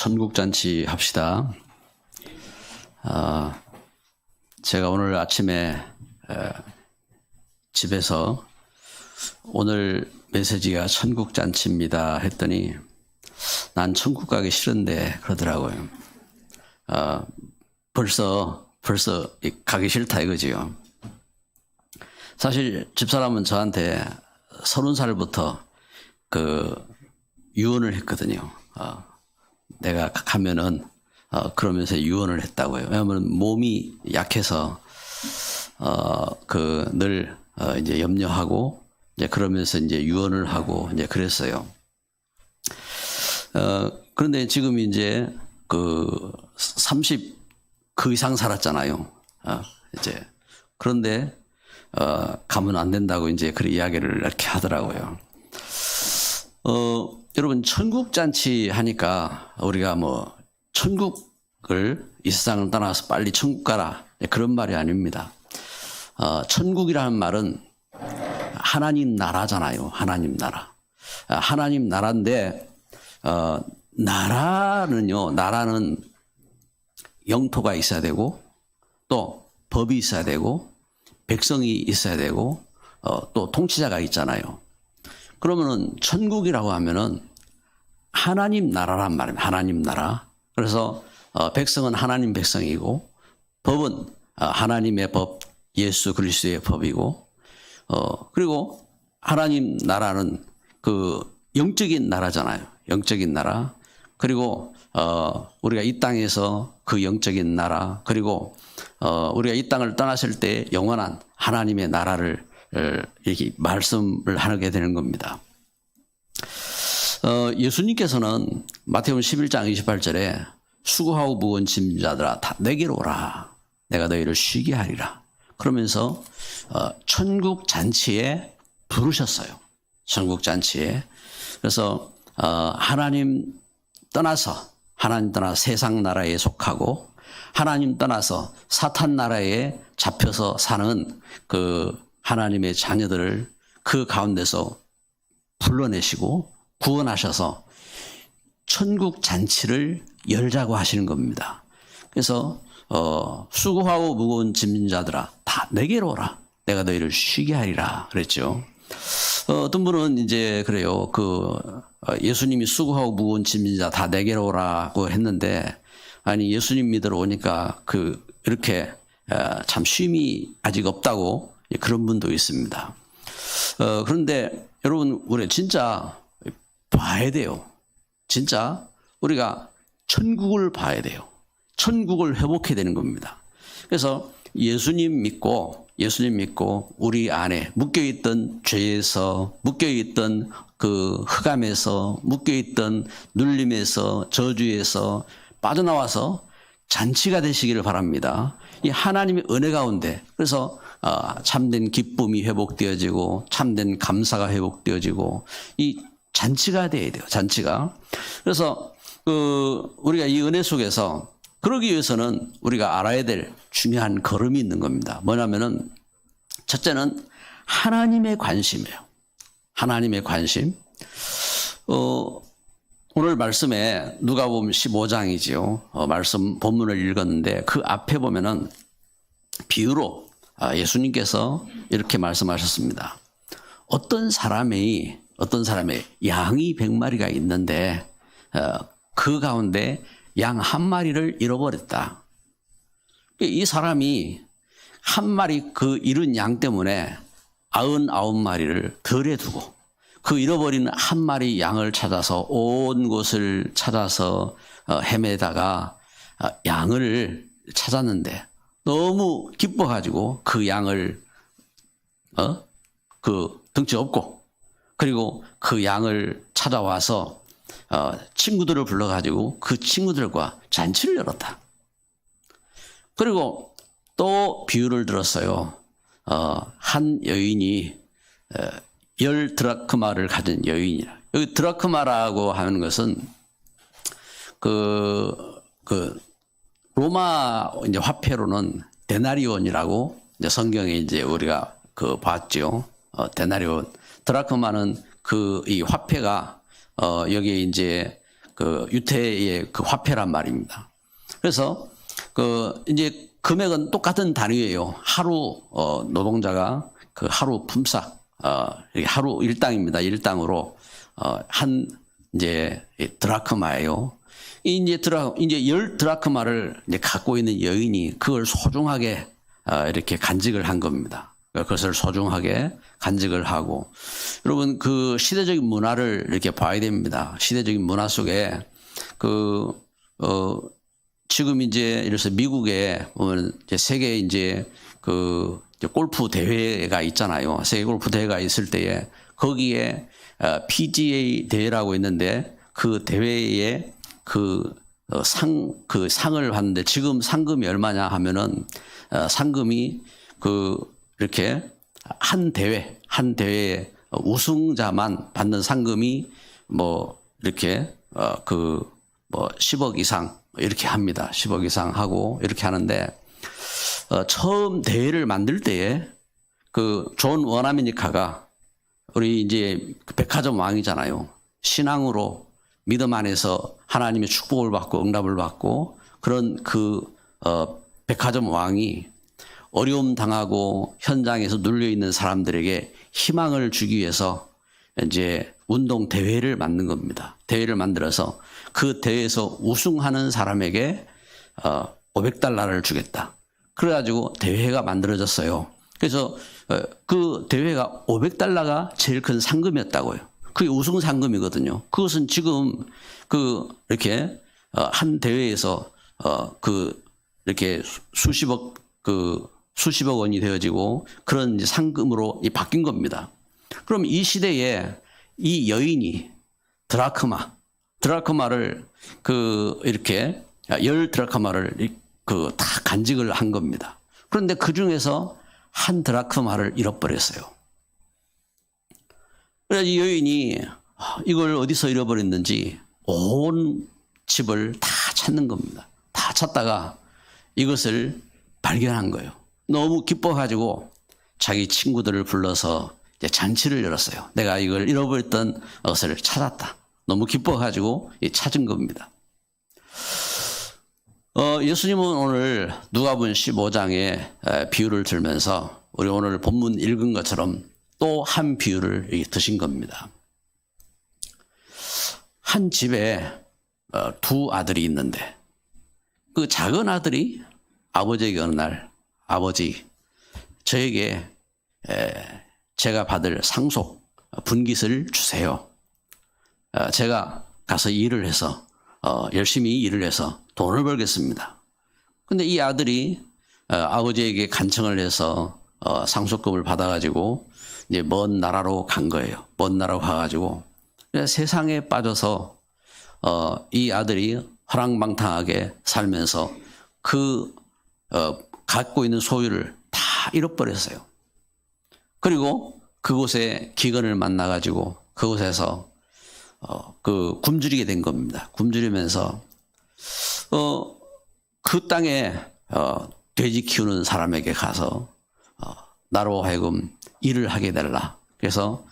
천국잔치 합시다. 제가 오늘 아침에 집에서 오늘 메시지가 천국잔치입니다 했더니 난 천국 가기 싫은데 그러더라고요. 벌써 가기 싫다 이거지요. 사실 집사람은 저한테 30살부터 유언을 했거든요. 내가 가면은 그러면서 유언을 했다고요. 왜냐하면 몸이 약해서 늘 이제 염려하고 이제 그러면서 이제 유언을 하고 이제 그랬어요. 그런데 지금 이제 30 그 이상 살았잖아요. 이제 그런데 가면 안 된다고 이제 그 이야기를 이렇게 하더라고요. 여러분 천국잔치 하니까 우리가 뭐 천국을 이 세상을 떠나서 빨리 천국 가라 그런 말이 아닙니다. 천국이라는 말은 하나님 나라잖아요. 하나님 나라. 하나님 나라인데 나라는 영토가 있어야 되고 또 법이 있어야 되고 백성이 있어야 되고 또 통치자가 있잖아요. 그러면은 천국이라고 하면은 하나님 나라란 말입니다. 하나님 나라. 그래서 백성은 하나님 백성이고 법은 하나님의 법, 예수 그리스도의 법이고 그리고 하나님 나라는 영적인 나라잖아요. 영적인 나라. 그리고 우리가 이 땅에서 그 영적인 나라 그리고 우리가 이 땅을 떠났을 때 영원한 하나님의 나라를 이렇게 말씀을 하게 되는 겁니다. 예수님께서는 마태복음 11장 28절에 수고하고 무거운 짐진 자들아 다 내게로 오라 내가 너희를 쉬게 하리라 그러면서 천국 잔치에 부르셨어요. 천국 잔치에. 그래서 하나님 떠나서 세상 나라에 속하고 하나님 떠나서 사탄 나라에 잡혀서 사는 하나님의 자녀들을 그 가운데서 불러내시고 구원하셔서 천국 잔치를 열자고 하시는 겁니다. 그래서 수고하고 무거운 짐진 자들아 다 내게로 오라 내가 너희를 쉬게 하리라 그랬죠. 어떤 분은 이제 그래요. 예수님이 수고하고 무거운 짐진 자 다 내게로 오라고 했는데 아니 예수님 믿으러 오니까 이렇게 참 쉼이 아직 없다고 그런 분도 있습니다. 그런데 여러분 우리 진짜 봐야 돼요. 진짜 우리가 천국을 봐야 돼요. 천국을 회복해야 되는 겁니다. 그래서 예수님 믿고 우리 안에 묶여있던 죄에서 묶여있던 흑암에서 묶여있던 눌림에서 저주에서 빠져나와서 잔치가 되시기를 바랍니다. 이 하나님의 은혜 가운데 그래서 참된 기쁨이 회복되어지고 참된 감사가 회복되어지고 이 잔치가 돼야 돼요. 잔치가. 그래서 우리가 이 은혜 속에서 그러기 위해서는 우리가 알아야 될 중요한 걸음이 있는 겁니다. 뭐냐면은 첫째는 하나님의 관심이에요. 하나님의 관심. 오늘 말씀에 누가복음 15장이지요. 말씀 본문을 읽었는데 그 앞에 보면은 비유로 예수님께서 이렇게 말씀하셨습니다. 어떤 사람의 양이 100마리가 있는데 그 가운데 양 한 마리를 잃어버렸다. 이 사람이 한 마리 잃은 양 때문에 99마리를 덜에 두고 잃어버린 한 마리 양을 찾아서 온 곳을 찾아서 헤매다가 양을 찾았는데 너무 기뻐가지고 그 양을 덩치 없고 그리고 그 양을 찾아와서 친구들을 불러가지고 그 친구들과 잔치를 열었다. 그리고 또 비유를 들었어요. 한 여인이 10드라크마를 가진 여인이라. 여기 드라크마라고 하는 것은 로마 이제 화폐로는 데나리온이라고 이제 성경에 이제 우리가 봤죠. 데나리온. 드라크마는 이 화폐가 여기에 이제 그 유태의 그 화폐란 말입니다. 그래서 그 이제 금액은 똑같은 단위예요. 하루 노동자가 그 하루 품삯 하루 일당입니다. 일당으로 한 이제 드라크마예요. 이제 열 드라크마를 이제 갖고 있는 여인이 그걸 소중하게 이렇게 간직을 한 겁니다. 그것을 소중하게 간직을 하고, 여러분 그 시대적인 문화를 이렇게 봐야 됩니다. 시대적인 문화 속에 지금 이제 예를 들어서 미국에 보면 이제 세계 이제 이제 골프 대회가 있잖아요. 세계 골프 대회가 있을 때에 거기에 PGA 대회라고 있는데 그 대회에 상을 받는데 지금 상금이 얼마냐 하면은 상금이 이렇게 한 대회에 우승자만 받는 상금이 뭐 이렇게 10억 이상 이렇게 합니다. 10억 이상 하고 이렇게 하는데 처음 대회를 만들 때에 존 원아메리카가 우리 이제 백화점 왕이잖아요. 신앙으로 믿음 안에서 하나님의 축복을 받고 응답을 받고 그런 백화점 왕이 어려움 당하고 현장에서 눌려 있는 사람들에게 희망을 주기 위해서 이제 운동 대회를 만든 겁니다. 대회를 만들어서 그 대회에서 우승하는 사람에게 $500를 주겠다. 그래가지고 대회가 만들어졌어요. 그래서 그 대회가 $500가 제일 큰 상금이었다고요. 그게 우승 상금이거든요. 그것은 지금 이렇게 한 대회에서 이렇게 수십억 원이 되어지고 그런 이제 상금으로 바뀐 겁니다. 그럼 이 시대에 이 여인이 드라크마를 이렇게 열 드라크마를 다 간직을 한 겁니다. 그런데 그 중에서 한 드라크마를 잃어버렸어요. 그래서 이 여인이 이걸 어디서 잃어버렸는지 온 집을 다 찾는 겁니다. 다 찾다가 이것을 발견한 거예요. 너무 기뻐가지고 자기 친구들을 불러서 이제 잔치를 열었어요. 내가 이걸 잃어버렸던 것을 찾았다. 너무 기뻐가지고 찾은 겁니다. 예수님은 오늘 누가복음 15장의 비유를 들면서 우리 오늘 본문 읽은 것처럼 또 한 비유를 드신 겁니다. 한 집에 두 아들이 있는데 그 작은 아들이 아버지에게 어느 날 아버지 저에게 제가 받을 상속 분깃을 주세요. 제가 가서 일을 해서 열심히 일을 해서 돈을 벌겠습니다. 근데 이 아들이 아버지에게 간청을 해서 상속금을 받아가지고 이제 먼 나라로 간 거예요. 먼 나라로 가가지고 세상에 빠져서 이 아들이 허랑방탕하게 살면서 갖고 있는 소유를 다 잃어버렸어요. 그리고 그곳에 기근을 만나가지고 그곳에서 굶주리게 된 겁니다. 굶주리면서 그 땅에 돼지 키우는 사람에게 가서 나로 하여금 일을 하게 달라. 그래서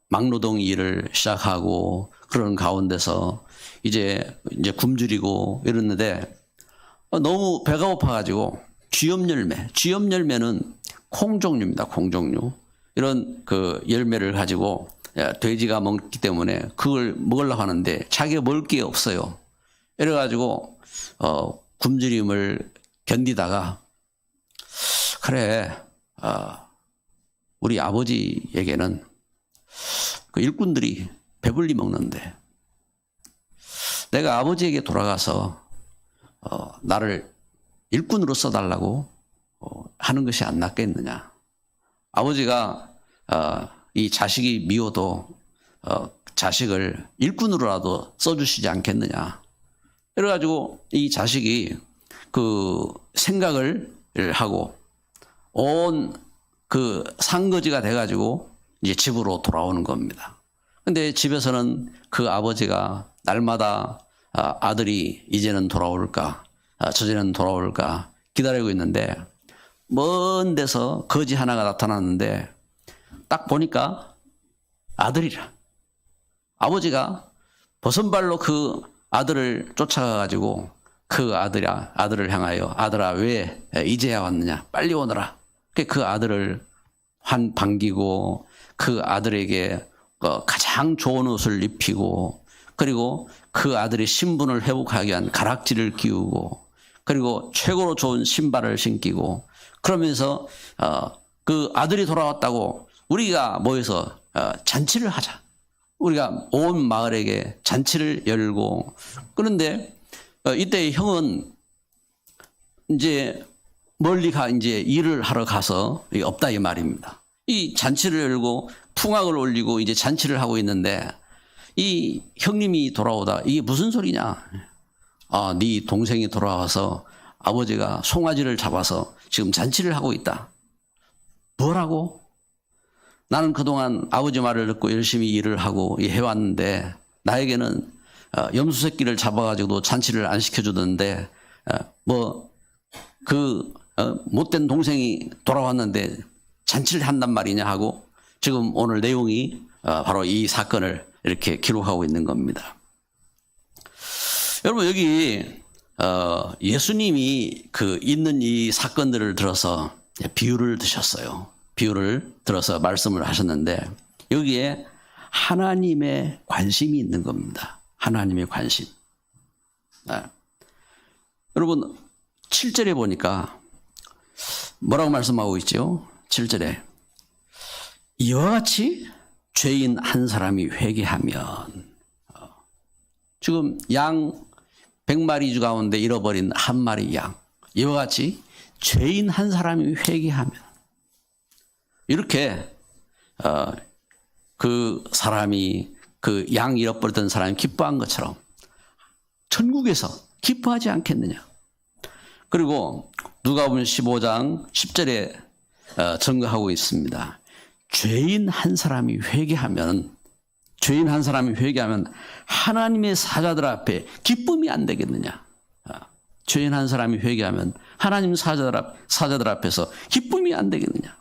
막노동 일을 시작하고 그런 가운데서 이제 굶주리고 이랬는데 너무 배가 고파가지고 쥐염열매는 콩종류입니다. 콩종류. 이런 열매를 가지고 돼지가 먹기 때문에 그걸 먹으려고 하는데 자기가 먹을 게 없어요. 이래가지고 굶주림을 견디다가 그래 우리 아버지에게는 일꾼들이 배불리 먹는데 내가 아버지에게 돌아가서 나를 일꾼으로 써달라고 하는 것이 안 낫겠느냐. 아버지가 이 자식이 미워도 자식을 일꾼으로라도 써주시지 않겠느냐. 그래가지고 이 자식이 생각을 하고 온 상거지가 돼가지고 이제 집으로 돌아오는 겁니다. 근데 집에서는 그 아버지가 날마다 아들이 이제는 돌아올까, 저제는 돌아올까 기다리고 있는데 먼 데서 거지 하나가 나타났는데 딱 보니까 아들이라. 아버지가 버선발로 그 아들을 쫓아가가지고 그 아들을 향하여 아들아 왜 이제야 왔느냐 빨리 오너라. 그 아들을 반기고 그 아들에게 가장 좋은 옷을 입히고 그리고 그 아들의 신분을 회복하기 위한 가락지를 끼우고 그리고 최고로 좋은 신발을 신기고 그러면서 그 아들이 돌아왔다고 우리가 모여서 잔치를 하자. 우리가 온 마을에게 잔치를 열고 그런데 이때 형은 이제 멀리 이제 일을 하러 가서 없다 이 말입니다. 이 잔치를 열고 풍악을 올리고 이제 잔치를 하고 있는데 이 형님이 돌아오다 이게 무슨 소리냐? 네 동생이 돌아와서 아버지가 송아지를 잡아서 지금 잔치를 하고 있다. 뭐라고? 나는 그동안 아버지 말을 듣고 열심히 일을 하고 해왔는데 나에게는 염소 새끼를 잡아가지고도 잔치를 안 시켜주던데 못된 동생이 돌아왔는데 잔치를 한단 말이냐 하고 지금 오늘 내용이 바로 이 사건을 이렇게 기록하고 있는 겁니다. 여러분 여기 예수님이 있는 이 사건들을 들어서 비유를 드셨어요. 비유를 들어서 말씀을 하셨는데 여기에 하나님의 관심이 있는 겁니다. 하나님의 관심. 여러분 7절에 보니까 뭐라고 말씀하고 있죠? 7절에 이와 같이 죄인 한 사람이 회개하면 지금 양 100마리 가운데 잃어버린 한 마리 양 이와 같이 죄인 한 사람이 회개하면 이렇게 그 사람이 그 양 잃어버렸던 사람이 기뻐한 것처럼 천국에서 기뻐하지 않겠느냐. 그리고 누가복음 15장 10절에 증거하고 있습니다. 죄인 한 사람이 회개하면 하나님의 사자들 앞에 기쁨이 안 되겠느냐. 죄인 한 사람이 회개하면 하나님 사자들 앞에서 기쁨이 안 되겠느냐.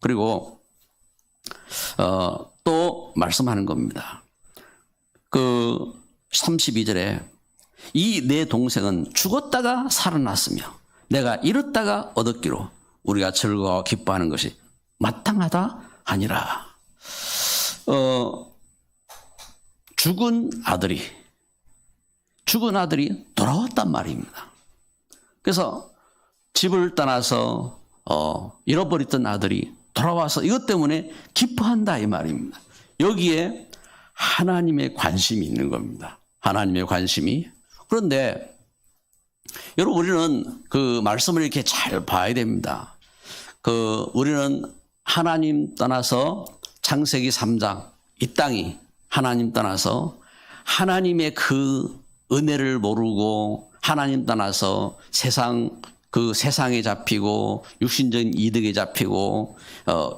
그리고 또 말씀하는 겁니다. 32절에 이 내 동생은 죽었다가 살아났으며 내가 잃었다가 얻었기로 우리가 즐거워 기뻐하는 것이 마땅하다 하니라. 죽은 아들이 돌아왔단 말입니다. 그래서 집을 떠나서 잃어버렸던 아들이 돌아와서 이것 때문에 기뻐한다 이 말입니다. 여기에 하나님의 관심이 있는 겁니다. 하나님의 관심이. 그런데 여러분 우리는 그 말씀을 이렇게 잘 봐야 됩니다. 우리는 하나님 떠나서 창세기 3장 이 땅이 하나님 떠나서 하나님의 그 은혜를 모르고 하나님 떠나서 세상에 잡히고 육신적인 이득에 잡히고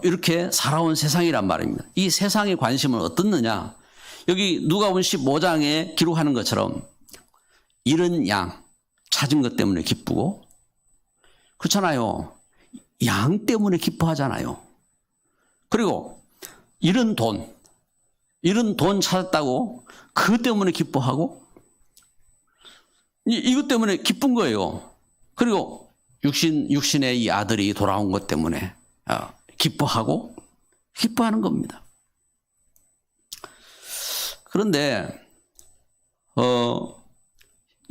이렇게 살아온 세상이란 말입니다. 이 세상의 관심은 어떻느냐? 여기 누가복음 15장에 기록하는 것처럼 잃은 양 찾은 것 때문에 기쁘고 그렇잖아요. 양 때문에 기뻐하잖아요. 그리고 잃은 돈 찾았다고 그것 때문에 기뻐하고 이것 때문에 기쁜 거예요. 그리고 육신의 이 아들이 돌아온 것 때문에 기뻐하는 겁니다. 그런데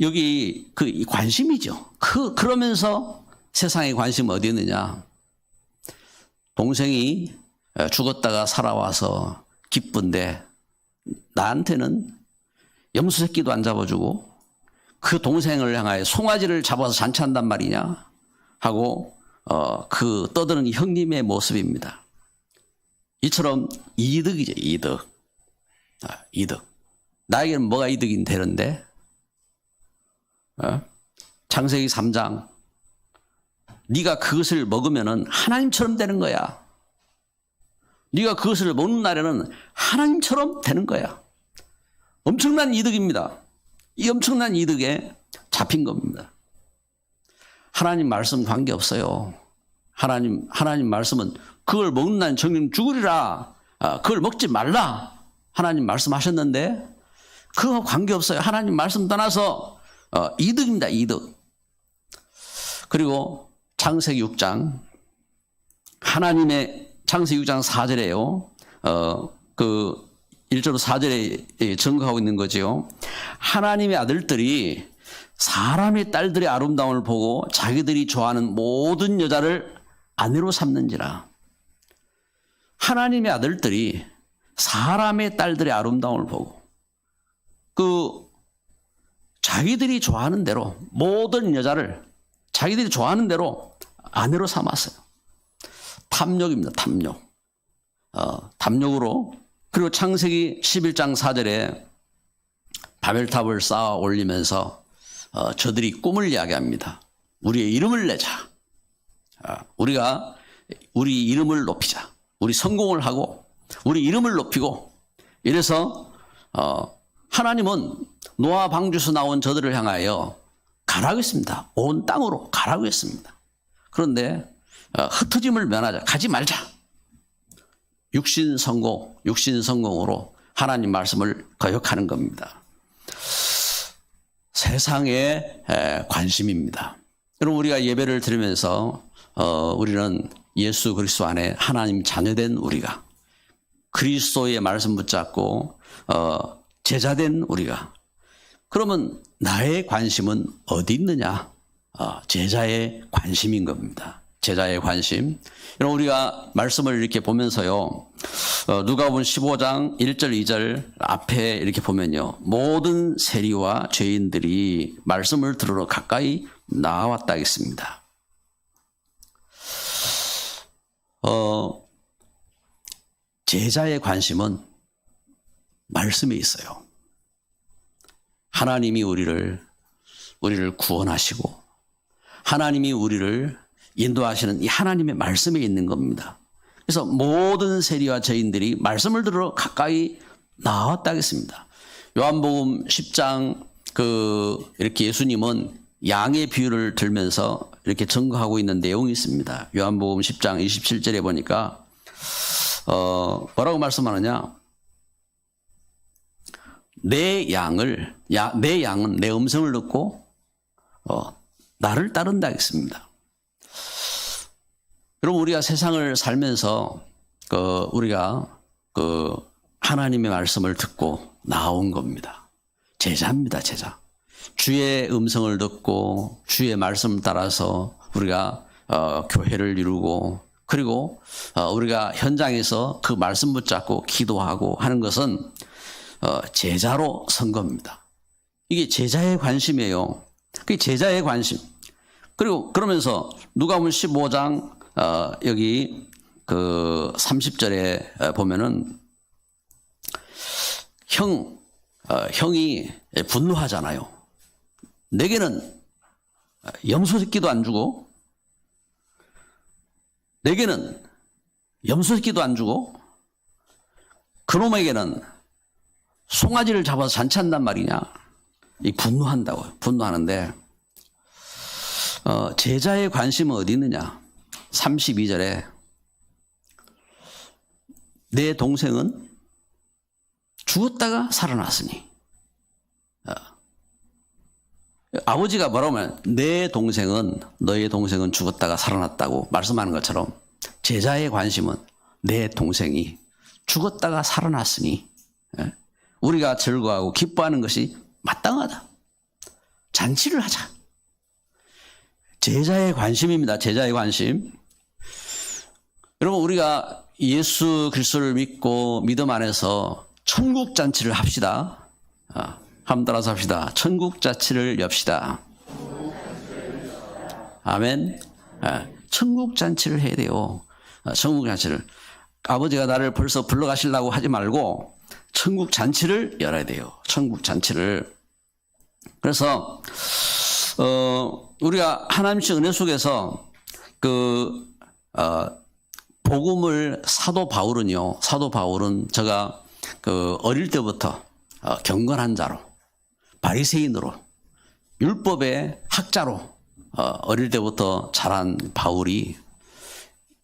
여기 그 관심이죠. 그러면서 세상의 관심은 어디 있느냐? 동생이 죽었다가 살아와서 기쁜데 나한테는 염소 새끼도 안 잡아주고 그 동생을 향하여 송아지를 잡아서 잔치한단 말이냐 하고 그 떠드는 형님의 모습입니다. 이처럼 이득이죠. 이득. 나에게는 뭐가 이득이 되는데 창세기 3장 네가 그것을 먹으면은 하나님처럼 되는 거야. 네가 그것을 먹는 날에는 하나님처럼 되는 거야. 엄청난 이득입니다. 이 엄청난 이득에 잡힌 겁니다. 하나님 말씀 관계없어요. 하나님 말씀은 그걸 먹는 날 정령 죽으리라. 그걸 먹지 말라. 하나님 말씀하셨는데 그거 관계없어요. 하나님 말씀 떠나서 이득입니다. 이득. 그리고 창세기 6장 하나님의 창세기 6장 4절에요. 그 1절로 4절에 증거하고 있는 거지요. 하나님의 아들들이 사람의 딸들의 아름다움을 보고 자기들이 좋아하는 모든 여자를 아내로 삼는지라. 하나님의 아들들이 사람의 딸들의 아름다움을 보고 자기들이 좋아하는 대로 모든 여자를 자기들이 좋아하는 대로 아내로 삼았어요. 탐욕입니다. 탐욕. 탐욕으로. 그리고 창세기 11장 4절에 바벨탑을 쌓아 올리면서 저들이 꿈을 이야기합니다. 우리의 이름을 내자. 우리가 우리 이름을 높이자. 우리 성공을 하고 우리 이름을 높이고 이래서 하나님은 노아 방주에서 나온 저들을 향하여 가라고 했습니다. 온 땅으로 가라고 했습니다. 그런데 흩어짐을 면하자. 가지 말자. 육신성공으로 하나님 말씀을 거역하는 겁니다. 세상의 관심입니다. 여러분 우리가 예배를 드리면서 우리는 예수 그리스도 안에 하나님 자녀된 우리가 그리스도의 말씀 붙잡고 제자된 우리가 그러면 나의 관심은 어디 있느냐? 제자의 관심인 겁니다. 제자의 관심. 여러분 우리가 말씀을 이렇게 보면서요. 누가복음 15장 1절 2절 앞에 이렇게 보면요. 모든 세리와 죄인들이 말씀을 들으러 가까이 나왔다 했습니다. 제자의 관심은 말씀에 있어요. 하나님이 우리를 구원하시고 하나님이 우리를 인도하시는 이 하나님의 말씀에 있는 겁니다. 그래서 모든 세리와 죄인들이 말씀을 들으러 가까이 나왔다 하겠습니다. 요한복음 10장 이렇게 예수님은 양의 비유를 들면서 이렇게 증거하고 있는 내용이 있습니다. 요한복음 10장 27절에 보니까 뭐라고 말씀하느냐? 내 양은 내 음성을 듣고 나를 따른다 했습니다. 여러분 우리가 세상을 살면서 우리가 하나님의 말씀을 듣고 나온 겁니다. 제자입니다. 제자. 주의 음성을 듣고 주의 말씀을 따라서 우리가 교회를 이루고 그리고 우리가 현장에서 그 말씀 붙잡고 기도하고 하는 것은 제자로 선 겁니다. 이게 제자의 관심이에요. 그게 제자의 관심. 그리고 그러면서 누가복음 15장 여기 30절에 보면은 형이 분노하잖아요. 내게는 염소 새끼도 안 주고 내게는 염소 새끼도 안 주고 그놈에게는 송아지를 잡아서 잔치한단 말이냐. 이 분노한다고요. 분노하는데 제자의 관심은 어디 있느냐. 32절에 내 동생은 죽었다가 살아났으니 아버지가 뭐라고 하면 내 동생은 너의 동생은 죽었다가 살아났다고 말씀하는 것처럼 제자의 관심은 내 동생이 죽었다가 살아났으니 우리가 즐거워하고 기뻐하는 것이 마땅하다. 잔치를 하자. 제자의 관심입니다. 제자의 관심. 여러분 우리가 예수 그리스도를 믿고 믿음 안에서 천국 잔치를 합시다. 한번 따라서 합시다. 천국 잔치를 엽시다. 아멘. 천국 잔치를 해야 돼요. 천국 잔치를. 아버지가 나를 벌써 불러가시려고 하지 말고 천국 잔치를 열어야 돼요. 천국 잔치를. 그래서 우리가 하나님의 은혜 속에서 복음을 사도 바울은 제가 어릴 때부터 경건한 자로 바리새인으로 율법의 학자로 어릴 때부터 자란 바울이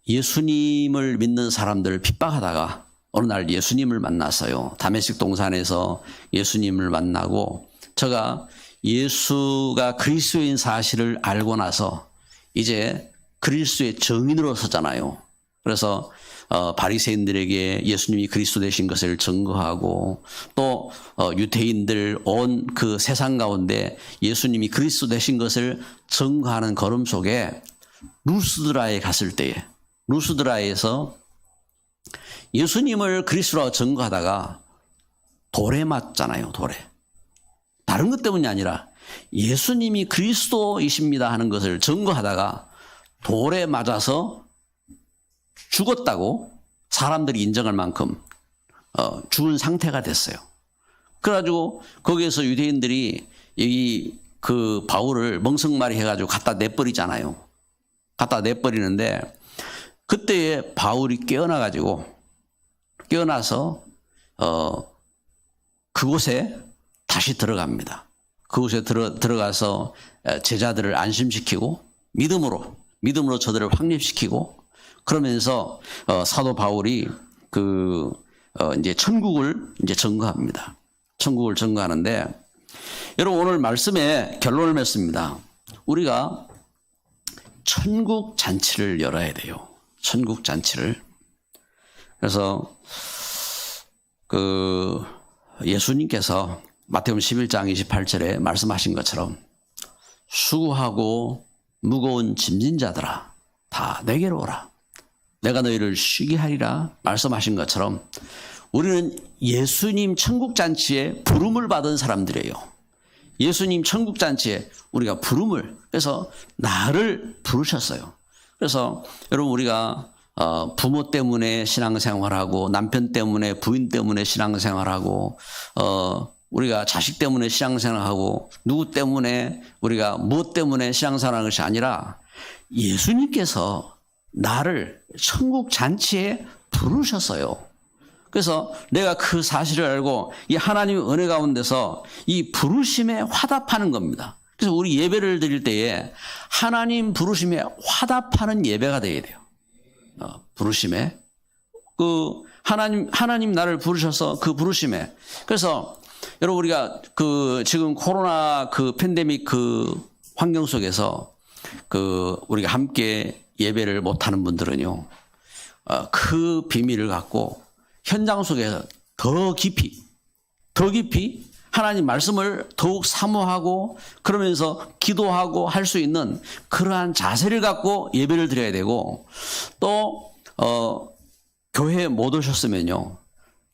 예수님을 믿는 사람들을 핍박하다가 어느 날 예수님을 만났어요. 다메섹 동산에서 예수님을 만나고 제가 예수가 그리스도인 사실을 알고 나서 이제 그리스도의 증인으로 서잖아요. 그래서 바리새인들에게 예수님이 그리스도 되신 것을 증거하고 또 유대인들 온 그 세상 가운데 예수님이 그리스도 되신 것을 증거하는 걸음 속에 루스드라에 갔을 때에 루스드라에서 예수님을 그리스도라고 증거하다가 돌에 맞잖아요. 돌에. 다른 것 때문이 아니라 예수님이 그리스도이십니다 하는 것을 증거하다가 돌에 맞아서 죽었다고 사람들이 인정할 만큼 죽은 상태가 됐어요. 그래가지고 거기에서 유대인들이 이 그 바울을 멍석말이 해가지고 갖다 내버리잖아요. 갖다 내버리는데 그때에 바울이 깨어나서 그곳에 다시 들어갑니다. 그곳에 들어가서 제자들을 안심시키고 믿음으로 저들을 확립시키고 그러면서 사도 바울이 이제 천국을 이제 증거합니다. 천국을 증거하는데 여러분 오늘 말씀의 결론을 맺습니다. 우리가 천국 잔치를 열어야 돼요. 천국 잔치를. 그래서 예수님께서 마태복음 11장 28절에 말씀하신 것처럼 수고하고 무거운 짐진 자들아 다 내게로 오라. 내가 너희를 쉬게 하리라 말씀하신 것처럼 우리는 예수님 천국 잔치에 부름을 받은 사람들이에요. 예수님 천국 잔치에 우리가 그래서 나를 부르셨어요. 그래서 여러분 우리가 부모 때문에 신앙생활하고 남편 때문에 부인 때문에 신앙생활하고 우리가 자식 때문에 신앙생활하고 누구 때문에 우리가 무엇 때문에 신앙생활하는 것이 아니라 예수님께서 나를 천국 잔치에 부르셨어요. 그래서 내가 그 사실을 알고 이 하나님의 은혜 가운데서 이 부르심에 화답하는 겁니다. 그래서 우리 예배를 드릴 때에 하나님 부르심에 화답하는 예배가 되어야 돼요. 부르심에 하나님 나를 부르셔서 그 부르심에. 그래서 여러분 우리가 지금 코로나 팬데믹 환경 속에서 우리가 함께 예배를 못하는 분들은요 그 비밀을 갖고 현장 속에서 더 깊이 하나님 말씀을 더욱 사모하고 그러면서 기도하고 할 수 있는 그러한 자세를 갖고 예배를 드려야 되고 또 교회에 못 오셨으면요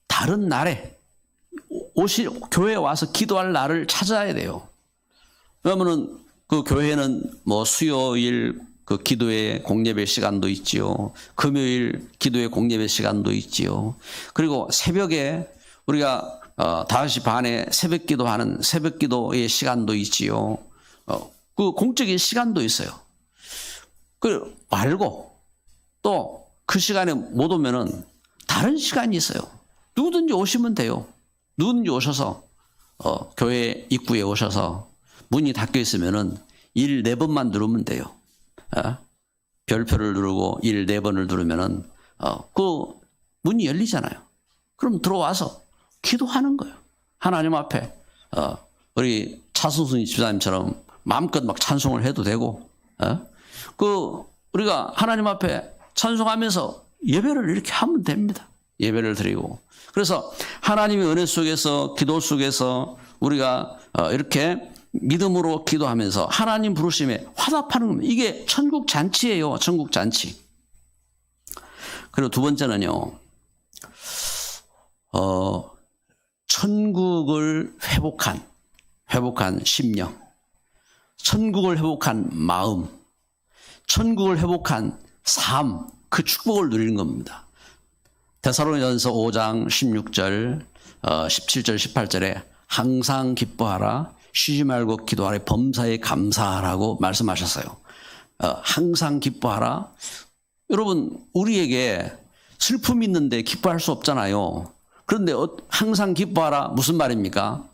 다른 날에 교회에 와서 기도할 날을 찾아야 돼요. 왜냐하면 그 교회는 뭐 수요일 기도의 공예배 시간도 있지요. 금요일 기도의 공예배 시간도 있지요. 그리고 새벽에 우리가 5시 반에 새벽 기도하는 새벽 기도의 시간도 있지요. 그 공적인 시간도 있어요. 말고 또 그 시간에 못 오면은 다른 시간이 있어요. 누구든지 오시면 돼요. 누구든지 오셔서 교회 입구에 오셔서 문이 닫혀 있으면은 4번만 누르면 돼요. 별표를 누르고 4번을 누르면은 그 문이 열리잖아요. 그럼 들어와서 기도하는 거예요. 하나님 앞에 우리 차순순이 집사님처럼 마음껏 막 찬송을 해도 되고 우리가 하나님 앞에 찬송하면서 예배를 이렇게 하면 됩니다. 예배를 드리고 그래서 하나님의 은혜 속에서 기도 속에서 우리가 이렇게 믿음으로 기도하면서 하나님 부르심에 화답하는 겁니다. 이게 천국 잔치예요. 천국 잔치. 그리고 두 번째는요. 천국을 회복한 심령. 천국을 회복한 마음. 천국을 회복한 삶. 그 축복을 누리는 겁니다. 데살로니가전서 5장 16절, 17절, 18절에 항상 기뻐하라. 쉬지 말고 기도하라. 범사에 감사하라고 말씀하셨어요. 항상 기뻐하라. 여러분 우리에게 슬픔이 있는데 기뻐할 수 없잖아요. 그런데 항상 기뻐하라 무슨 말입니까?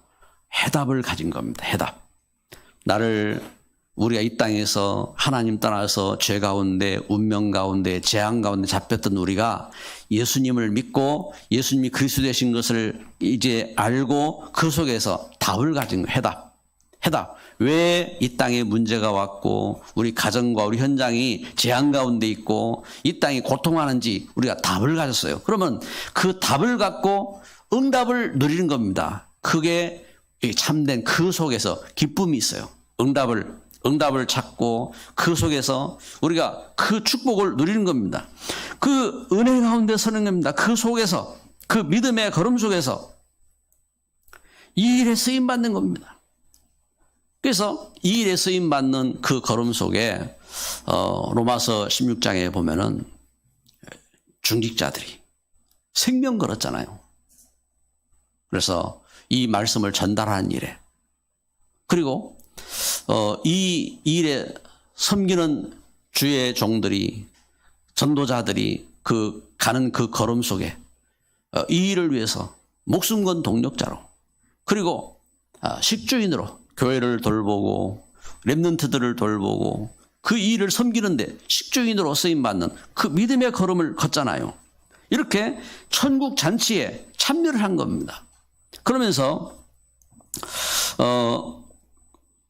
해답을 가진 겁니다. 해답. 나를 우리가 이 땅에서 하나님 떠나서 죄 가운데, 운명 가운데, 재앙 가운데 잡혔던 우리가 예수님을 믿고 예수님이 그리스도 되신 것을 이제 알고 그 속에서 답을 가진 해답. 왜 이 땅에 문제가 왔고 우리 가정과 우리 현장이 재앙 가운데 있고 이 땅이 고통하는지 우리가 답을 가졌어요. 그러면 그 답을 갖고 응답을 누리는 겁니다. 그게 참된 그 속에서 기쁨이 있어요. 응답을 찾고 그 속에서 우리가 그 축복을 누리는 겁니다. 그 은혜 가운데 서는 겁니다. 그 속에서, 그 믿음의 걸음 속에서 이 일에 쓰임 받는 겁니다. 그래서 이 일에 쓰임 받는 그 걸음 속에 로마서 16장에 보면은 중직자들이 생명 걸었잖아요. 그래서 이 말씀을 전달하는 일에, 그리고 이 일에 섬기는 주의 종들이, 전도자들이 가는 그 걸음 속에 이 일을 위해서 목숨 건 동력자로, 그리고 식주인으로 교회를 돌보고 렘넌트들을 돌보고 그 일을 섬기는데 식주인으로 쓰임받는 그 믿음의 걸음을 걷잖아요. 이렇게 천국 잔치에 참여를 한 겁니다. 그러면서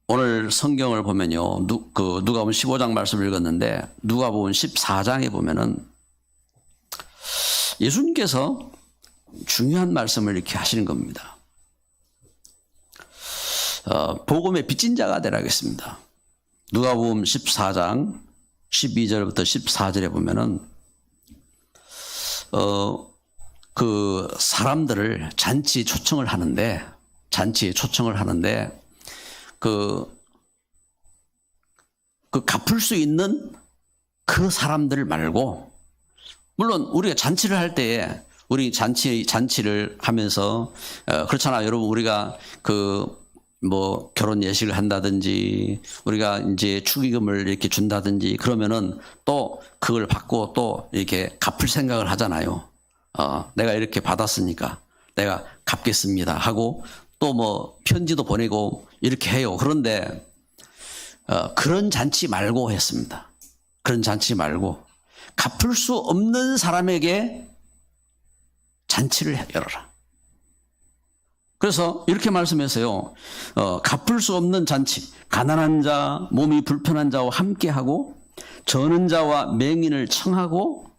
오늘 성경을 보면요, 누가복음 15장 말씀을 읽었는데 누가복음 14장에 보면은 예수님께서 중요한 말씀을 이렇게 하시는 겁니다. 복음의 빚진 자가 되라겠습니다. 누가복음 14장 12절부터 14절에 보면은 그 사람들을 잔치에 초청을 하는데 그 갚을 수 있는 그 사람들 말고, 물론 우리가 잔치를 할 때에 우리 잔치를 하면서 그렇잖아요. 여러분, 우리가 결혼 예식을 한다든지 우리가 이제 축의금을 이렇게 준다든지 그러면은 또 그걸 받고 또 이렇게 갚을 생각을 하잖아요. 내가 이렇게 받았으니까 내가 갚겠습니다 하고 또 편지도 보내고 이렇게 해요. 그런데 그런 잔치 말고 했습니다. 그런 잔치 말고 갚을 수 없는 사람에게 잔치를 열어라. 그래서 이렇게 말씀했어요. 갚을 수 없는 잔치, 가난한 자, 몸이 불편한 자와 함께하고 저는 자와 맹인을 청하고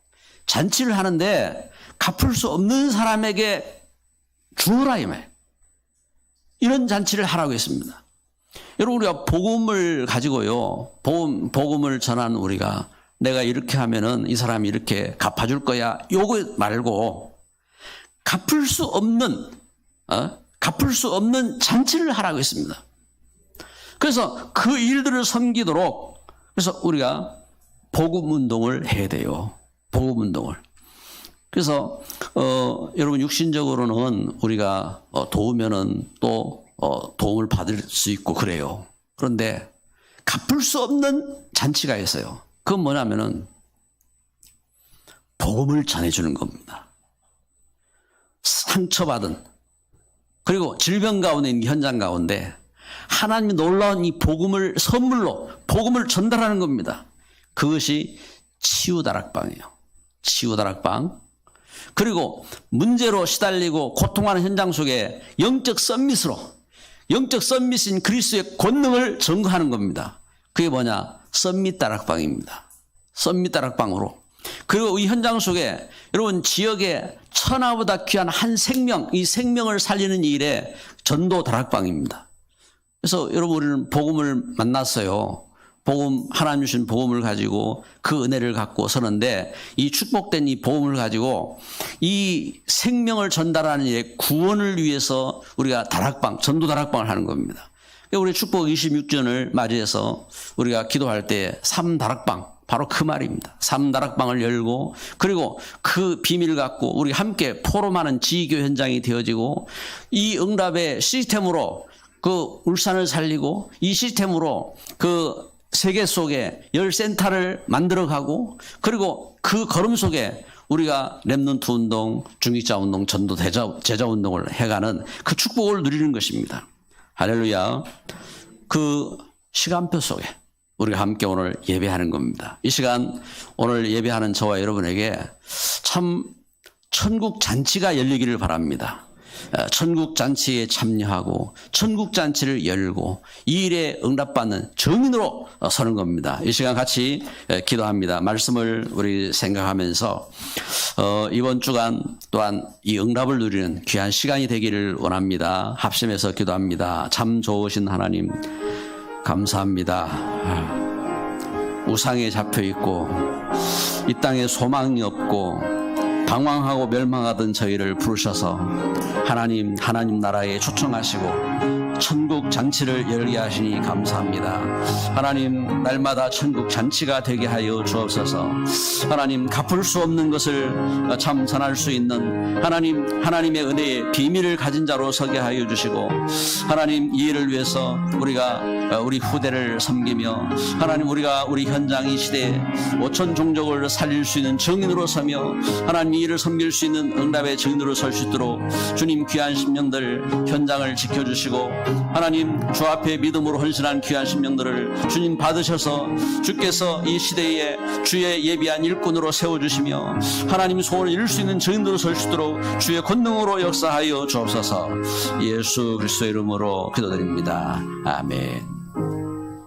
잔치를 하는데 갚을 수 없는 사람에게 주어라 이 말. 이런 잔치를 하라고 했습니다. 여러분, 우리가 복음을 가지고요, 복음을 전하는 우리가 내가 이렇게 하면은 이 사람이 이렇게 갚아줄 거야, 요거 말고 갚을 수 없는 잔치를 하라고 했습니다. 그래서 그 일들을 섬기도록, 그래서 우리가 복음 운동을 해야 돼요. 복음 운동을. 그래서 여러분, 육신적으로는 우리가 도우면은 또 도움을 받을 수 있고 그래요. 그런데 갚을 수 없는 잔치가 있어요. 그건 뭐냐면은 복음을 전해주는 겁니다. 상처받은, 그리고 질병 가운데 있는 현장 가운데 하나님이 놀라운 이 복음을 선물로 복음을 전달하는 겁니다. 그것이 치유다락방이에요. 치유다락방. 그리고 문제로 시달리고 고통하는 현장 속에 영적 썸밋인 그리스도의 권능을 증거하는 겁니다. 그게 뭐냐? 썸밋 다락방입니다. 썸밋 다락방으로. 그리고 이 현장 속에 여러분, 지역에 천하보다 귀한 한 생명, 이 생명을 살리는 일에 전도 다락방입니다. 그래서 여러분, 우리는 복음을 만났어요. 하나님 주신 복음을 가지고 그 은혜를 갖고 서는데, 이 축복된 이 복음을 가지고 이 생명을 전달하는 일에 구원을 위해서 우리가 전도 다락방을 하는 겁니다. 우리 축복 26주년을 맞이해서 우리가 기도할 때 3다락방, 바로 그 말입니다. 3다락방을 열고, 그리고 그 비밀을 갖고 우리 함께 포럼하는 지휘교 현장이 되어지고, 이 응답의 시스템으로 그 울산을 살리고, 이 시스템으로 그 세계 속에 10센터를 만들어가고, 그리고 그 걸음 속에 우리가 렘넌트 운동, 중직자 운동, 전도 제자 운동을 해가는 그 축복을 누리는 것입니다. 할렐루야. 그 시간표 속에 우리가 함께 오늘 예배하는 겁니다. 이 시간 오늘 예배하는 저와 여러분에게 참 천국 잔치가 열리기를 바랍니다. 천국 잔치에 참여하고 천국 잔치를 열고 이 일에 응답받는 증인으로 서는 겁니다. 이 시간 같이 기도합니다. 말씀을 우리 생각하면서 이번 주간 또한 이 응답을 누리는 귀한 시간이 되기를 원합니다. 합심해서 기도합니다. 참 좋으신 하나님 감사합니다. 우상에 잡혀 있고 이 땅에 소망이 없고 방황하고 멸망하던 저희를 부르셔서 하나님 나라에 초청하시고 천국 잔치를 열게 하시니 감사합니다. 하나님 날마다 천국 잔치가 되게 하여 주옵소서. 하나님 갚을 수 없는 것을 참 전할 수 있는 하나님의 은혜의 비밀을 가진 자로 서게 하여 주시고 하나님 이 일을 위해서 우리가 우리 후대를 섬기며 하나님 우리가 우리 현장 이 시대에 5천 종족을 살릴 수 있는 증인으로 서며 하나님 이 일을 섬길 수 있는 응답의 증인으로 설 수 있도록 주님 귀한 심령들 현장을 지켜주시고 하나님 주 앞에 믿음으로 헌신한 귀한 심령들을 주님 받으셔서 주께서 이 시대에 주의 예비한 일꾼으로 세워주시며 하나님 소원을 이룰 수 있는 증인으로 설 수 있도록 주의 권능으로 역사하여 주옵소서. 예수 그리스도의 이름으로 기도드립니다. 아멘.